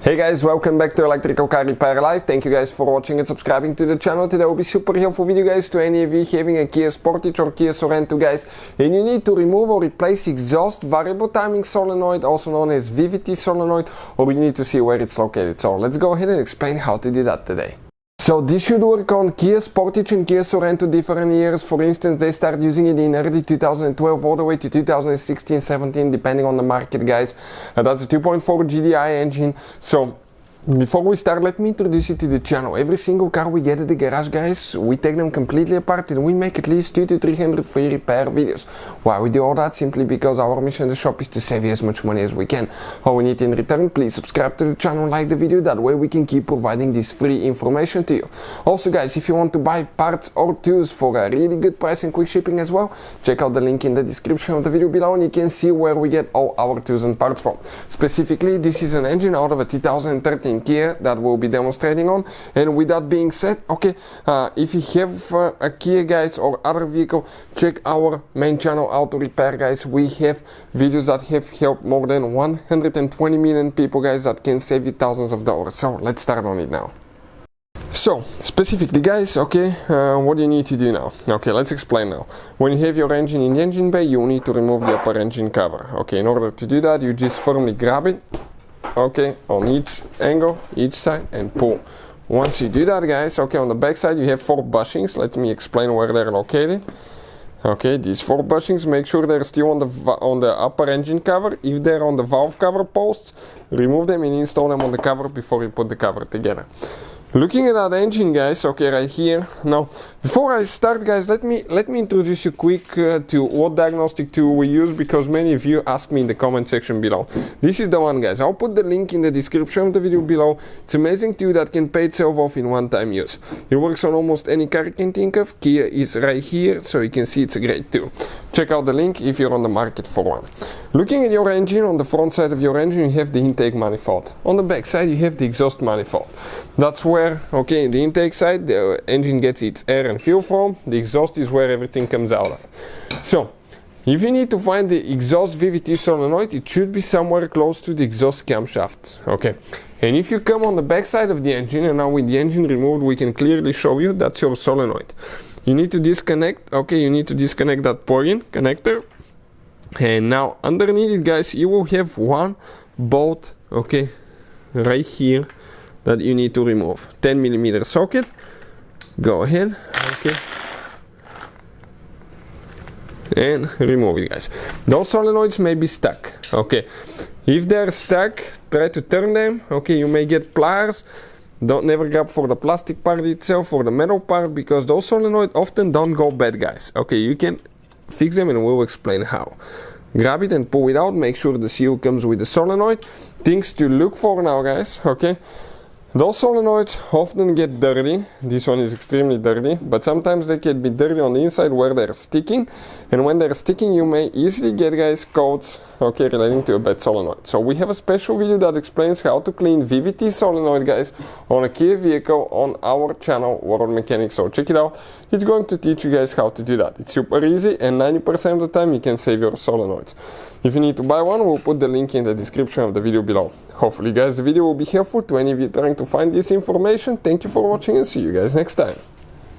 Hey guys, welcome back to Electrical Car Repair Live. Thank you guys for watching and subscribing to the channel. Today will be super helpful video guys to any of you having a Kia Sportage or Kia Sorento guys, and you need to remove or replace exhaust variable timing solenoid, also known as Vvt Solenoid, or you need to see where it's located. So let's go ahead and explain how to do that today. So this should work on Kia Sportage and Kia Sorento different years. For instance, they start using it in early 2012 all the way to 2016-17 depending on the market guys. That's a 2.4 GDI engine. So before we start, let me introduce you to the channel. Every single car we get at the garage guys, we take them completely apart and we make at least 200 to 300 free repair videos. Why we do all that? Simply because our mission in the shop is to save you as much money as we can. All we need in return, please subscribe to the channel, like the video, that way we can keep providing this free information to you. Also guys, if you want to buy parts or tools for a really good price and quick shipping as well, check out the link in the description of the video below and you can see where we get all our tools and parts from. Specifically, this is an engine out of a 2013 Kia that we'll be demonstrating on. And with that being said, okay, if you have a Kia guys or other vehicle, check our main channel Auto Repair guys. We have videos that have helped more than 120 million people guys, that can save you thousands of dollars. So let's start on it now. So specifically guys, okay, what do you need to do now? Okay, let's explain now. When you have your engine in the engine bay, you need to remove the upper engine cover. Okay, in order to do that, you just firmly grab it, okay, on each angle, each side, and pull. Once you do that guys, okay, on the back side you have 4 bushings. Let me explain where they're located. Okay, these 4 bushings, make sure they're still on the upper engine cover. If they're on the valve cover posts, remove them and install them on the cover before you put the cover together. Looking at that engine guys, okay, right here. Now before I start guys, let me introduce you quick to what diagnostic tool we use, because many of you ask me in the comment section below. This is the one guys. I'll put the link in the description of the video below. It's an amazing tool that can pay itself off in one-time use. It works on almost any car you can think of. Kia is right here, so you can see it's a great tool. Check out the link if you're on the market for one. Looking at your engine, on the front side of your engine you have the intake manifold. On the back side you have the exhaust manifold. That's where, okay, the intake side, the engine gets its air and fuel from. The exhaust is where everything comes out of. So if you need to find the exhaust Vvt solenoid, it should be somewhere close to the exhaust camshaft. Okay, and if you come on the back side of the engine, and now with the engine removed we can clearly show you that's your solenoid. You need to disconnect, okay, you need to disconnect that plug-in connector. And now underneath it guys, you will have one bolt, okay, right here, that you need to remove. 10mm socket. Go ahead, okay, and remove it guys. Those solenoids may be stuck, okay. If they're stuck, try to turn them, okay. You may get pliers. Don't never grab for the plastic part itself or the metal part, because those solenoids often don't go bad guys. Okay, you can fix them and we'll explain how. Grab it and pull it out. Make sure the seal comes with the solenoid. Things to look for now guys, okay. Those solenoids often get dirty. This one is extremely dirty, but sometimes they can be dirty on the inside where they're sticking, and when they're sticking you may easily get guys codes, okay, relating to a bad solenoid. So we have a special video that explains how to clean Vvt solenoid guys on a Kia vehicle on our channel World Mechanics, so check it out. It's going to teach you guys how to do that. It's super easy, and 90% of the time you can save your solenoids. If you need to buy one, we'll put the link in the description of the video below. Hopefully guys the video will be helpful to any of you trying to find this information. Thank you for watching and see you guys next time.